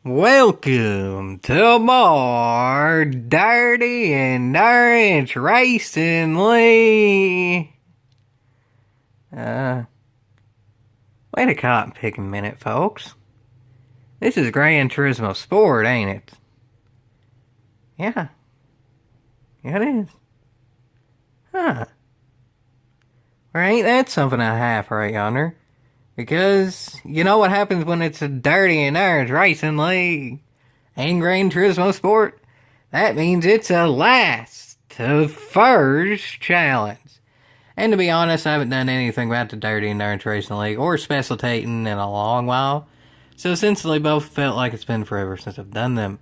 Welcome to more Dirty and Orange Racing League. Wait a cotton picking minute, folks. This is Gran Turismo Sport, ain't it? Yeah. Yeah, it is. Huh. Or ain't that something I have right yonder? Because you know what happens when it's a Dirty and Orange Racing League and Gran Turismo Sport? That means it's a last to first challenge. And to be honest, I haven't done anything about the Dirty and Orange Racing League or Specialtatin in a long while. So since they both felt like it's been forever since I've done them.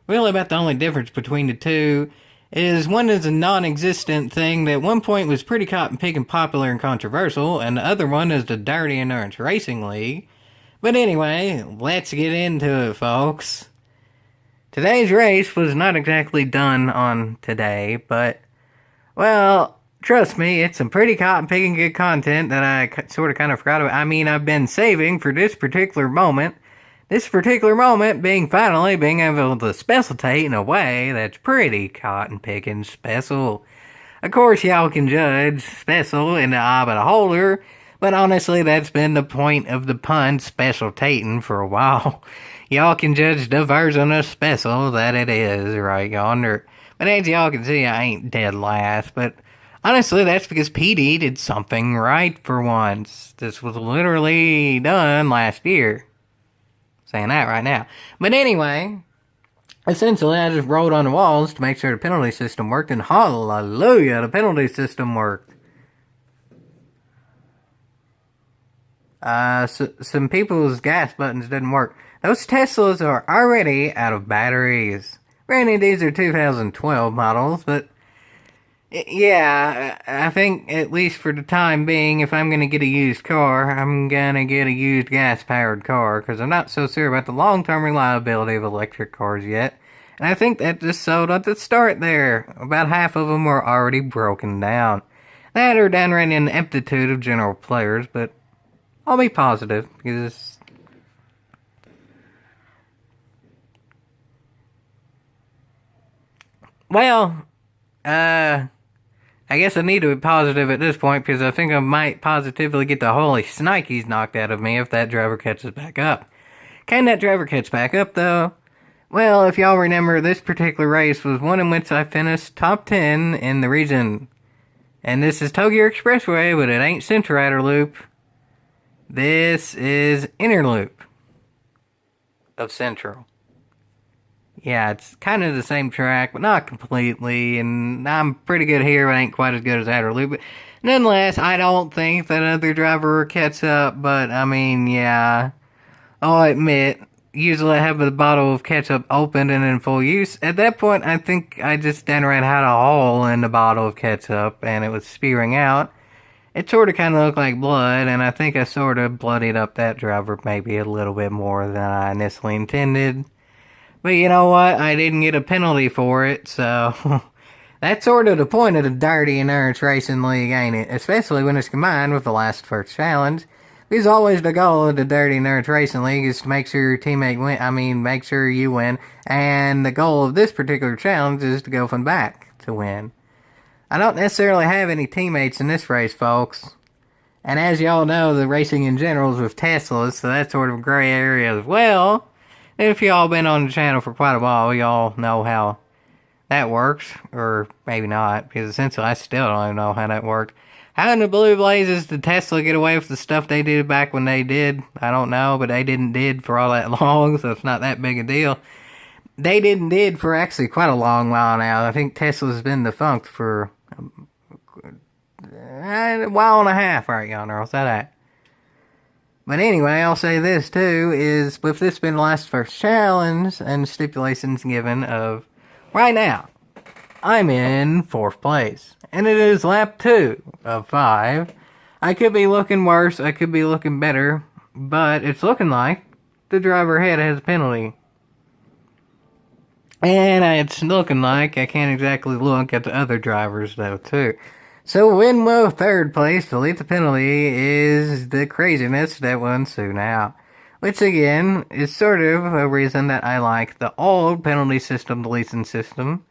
Really about the only difference between the two is one is a non-existent thing that at one point was pretty cotton-picking popular and controversial, and the other one is the Dirty and Orange Racing League. But anyway, let's get into it, folks. Today's race was not exactly done on today, but, well, trust me, it's some pretty cotton-picking good content that I sort of kind of forgot about. I mean, I've been saving for this particular moment. This particular moment being finally being able to specialtate in a way that's pretty cotton-picking special. Of course, y'all can judge special in the eye of the beholder, but honestly, that's been the point of the pun specialtating for a while. Y'all can judge the version of special that it is right yonder. But as y'all can see, I ain't dead last, but honestly, that's because PD did something right for once. This was literally done last year. Saying that right now. But anyway, essentially I just rolled on the walls to make sure the penalty system worked, and hallelujah, the penalty system worked. Some people's gas buttons didn't work. Those Teslas are already out of batteries. Granted, these are 2012 models, but yeah, I think at least for the time being, if I'm going to get a used car, I'm going to get a used gas-powered car, because I'm not so sure about the long-term reliability of electric cars yet. And I think that just sold at the start there. About half of them were already broken down. That or downright ineptitude of general players, but I'll be positive, because well, I guess I need to be positive at this point, because I think I might positively get the holy snikes knocked out of me if that driver catches back up. Can that driver catch back up, though? Well, if y'all remember, this particular race was one in which I finished top 10 in the region. And this is Tokyo Expressway, but it ain't Central Outer Loop. This is Inner Loop of Central. Yeah, it's kind of the same track, but not completely, and I'm pretty good here, but ain't quite as good as Outer Loop. But nonetheless, I don't think that other driver will catch up, but I mean, yeah, I'll admit, usually I have the bottle of ketchup opened and in full use. At that point, I think I just downright had a hole in the bottle of ketchup, and it was spewing out. It sort of kind of looked like blood, and I think I sort of bloodied up that driver maybe a little bit more than I initially intended. But you know what? I didn't get a penalty for it, so that's sort of the point of the Dirty and Orange Racing League, ain't it? Especially when it's combined with the last first challenge. Because always the goal of the Dirty and Orange Racing League is to make sure your teammate win. I mean, make sure you win. And the goal of this particular challenge is to go from back to win. I don't necessarily have any teammates in this race, folks. And as y'all know, the racing in general is with Teslas, so that's sort of a gray area as well. If y'all been on the channel for quite a while, y'all know how that works. Or maybe not, because essentially I still don't even know how that worked. How in the blue blazes did Tesla get away with the stuff they did back when they did? I don't know, but they did for all that long, so it's not that big a deal. They did for actually quite a long while now. I think Tesla's been defunct for a while and a half right yonder, I'll say that. But anyway, I'll say this too, is with this being the last first challenge and stipulations given of right now, I'm in 4th place. And it is lap 2 of 5. I could be looking worse, I could be looking better, but it's looking like the driver ahead has a penalty. And it's looking like I can't exactly look at the other drivers though too. So in 3rd place to lead the penalty is the craziness that will ensue now. Which again is sort of a reason that I like the old penalty system deletion system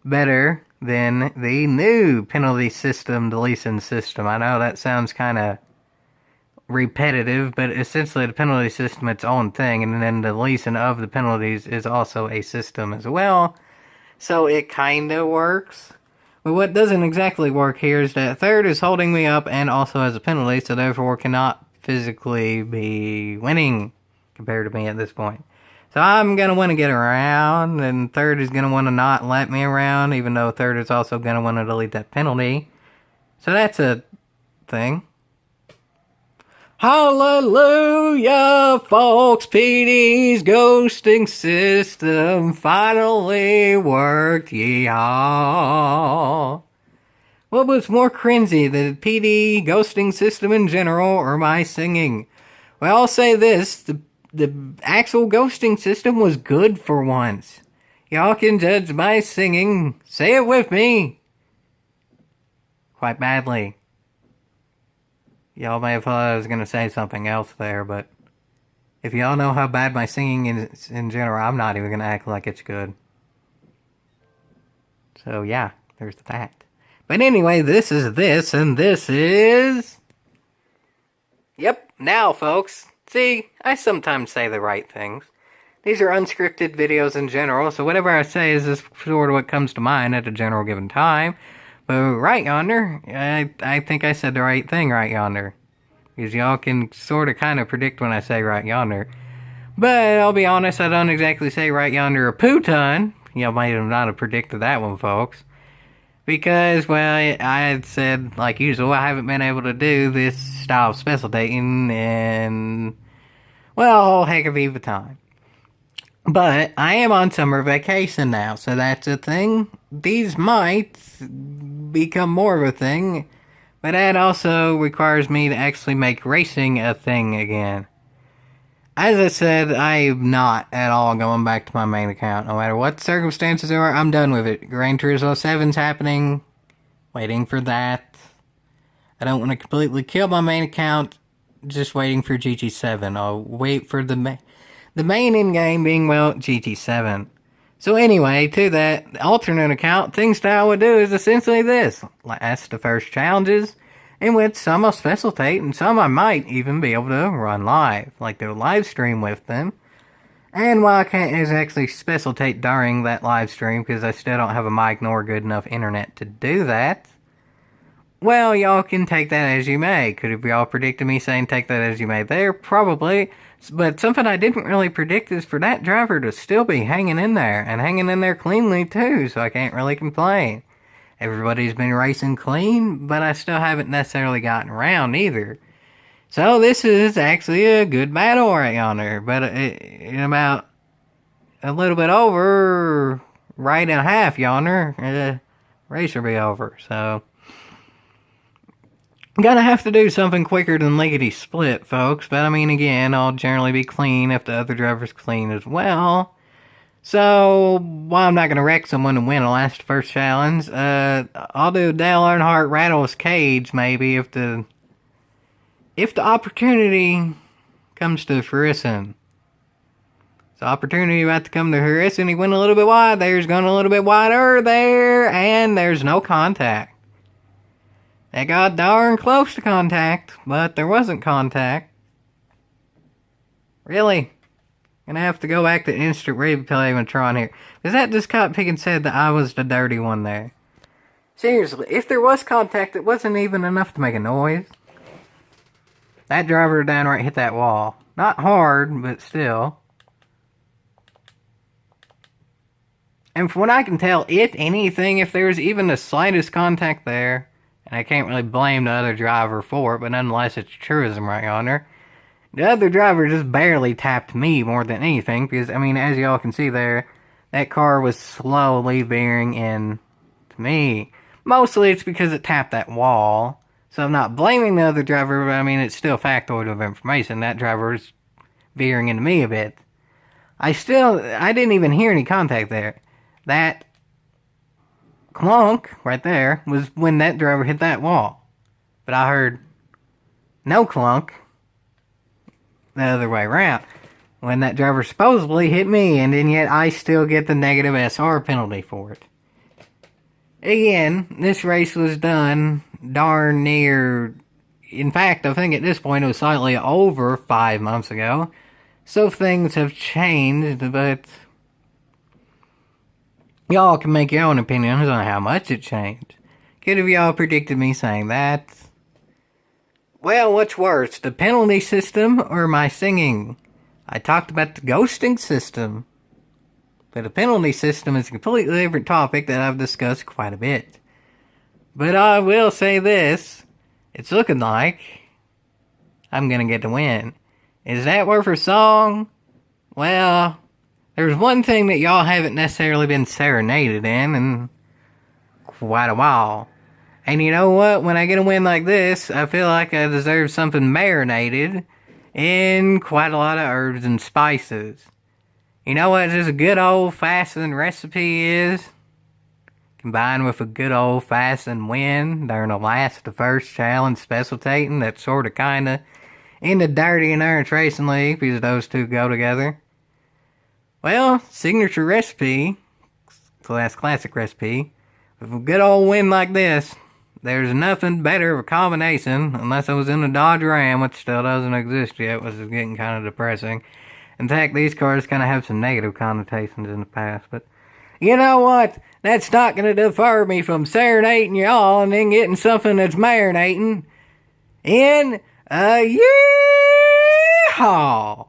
better than the new penalty system deletion system. I know that sounds kind of repetitive, but essentially the penalty system is its own thing, and then the deletion of the penalties is also a system as well. So it kind of works. But what doesn't exactly work here is that third is holding me up and also has a penalty, so therefore cannot physically be winning compared to me at this point. So I'm going to want to get around, and third is going to want to not let me around, even though third is also going to want to delete that penalty. So that's a thing. Hallelujah, folks, PD's ghosting system finally worked, yeehaw. What was more cringy, the PD ghosting system in general, or my singing? Well, I'll say this, the actual ghosting system was good for once. Y'all can judge my singing, say it with me, quite badly. Y'all may have thought I was going to say something else there, but if y'all know how bad my singing is in general, I'm not even going to act like it's good. So yeah, there's that. But anyway, this is this, and this is... Yep, now folks. See, I sometimes say the right things. These are unscripted videos in general, so whatever I say is just sort of what comes to mind at a general given time. But right yonder, I think I said the right thing right yonder. Because y'all can sort of kind of predict when I say right yonder. But I'll be honest, I don't exactly say right yonder a poo-ton. Y'all might have not have predicted that one, folks. Because, well, I had said, like usual, I haven't been able to do this style of specialtatin in, well, a whole heck of a time. But I am on summer vacation now, so that's a thing. These might become more of a thing, but that also requires me to actually make racing a thing again. As I said, I'm not at all going back to my main account. No matter what circumstances are, I'm done with it. Gran Turismo 7's happening. Waiting for that. I don't want to completely kill my main account. Just waiting for GT7. I'll wait for the main in-game being, well, GT7. So anyway, to that alternate account, things that I would do is essentially this. Last the first challenges, in which some I'll specialtate, and some I might even be able to run live. Like do a live stream with them. And while I can't actually specialtate during that live stream, because I still don't have a mic nor good enough internet to do that, well, y'all can take that as you may. Could have y'all predicted me saying take that as you may there? Probably. But something I didn't really predict is for that driver to still be hanging in there, and hanging in there cleanly too, so I can't really complain. Everybody's been racing clean, but I still haven't necessarily gotten around either. So this is actually a good battle right yonder, but in about a little bit over, right and a half yonder, race will be over, so... I'm gonna have to do something quicker than lickety split, folks, but I mean, again, I'll generally be clean if the other driver's clean as well. So, while I'm not gonna wreck someone and win a last first challenge, I'll do Dale Earnhardt rattles cage, maybe, if the opportunity comes to fruition. So, opportunity about to come to fruition, he went a little bit wide, there's going a little bit wider there, and there's no contact. They got darn close to contact, but there wasn't contact. Really? Gonna have to go back to instant replay and try on here. Because that just caught pick and said that I was the dirty one there. Seriously, if there was contact, it wasn't even enough to make a noise. That driver downright hit that wall. Not hard, but still. And from what I can tell, if anything, if there was even the slightest contact there, and I can't really blame the other driver for it, but nonetheless, it's truism right yonder. The other driver just barely tapped me more than anything, because, I mean, as y'all can see there, that car was slowly veering in to me. Mostly it's because it tapped that wall, so I'm not blaming the other driver, but I mean, it's still factoid of information. That driver is veering into me a bit. I didn't even hear any contact there. That clunk right there was when that driver hit that wall. But I heard no clunk the other way around. When that driver supposedly hit me, and then yet I still get the negative SR penalty for it. Again, this race was done darn near... In fact, I think at this point it was slightly over 5 months ago. So things have changed, but... Y'all can make your own opinions on how much it changed. Could have y'all predicted me saying that? Well, what's worse, the penalty system or my singing? I talked about the ghosting system. But the penalty system is a completely different topic that I've discussed quite a bit. But I will say this. It's looking like I'm gonna get the win. Is that worth a song? Well, there's one thing that y'all haven't necessarily been serenaded in quite a while. And you know what? When I get a win like this, I feel like I deserve something marinated in quite a lot of herbs and spices. You know what just a good old-fashioned recipe is? Combined with a good old-fashioned win during the first challenge Specialtatin that's sort of kinda in the dirty and iron racing league because those two go together. Well, signature recipe, classic recipe, with a good old win like this, there's nothing better of a combination, unless I was in a Dodge Ram, which still doesn't exist yet, which is getting kind of depressing. In fact, these cars kind of have some negative connotations in the past, but you know what? That's not going to deter me from serenading y'all and then getting something that's marinating in a yeehaw!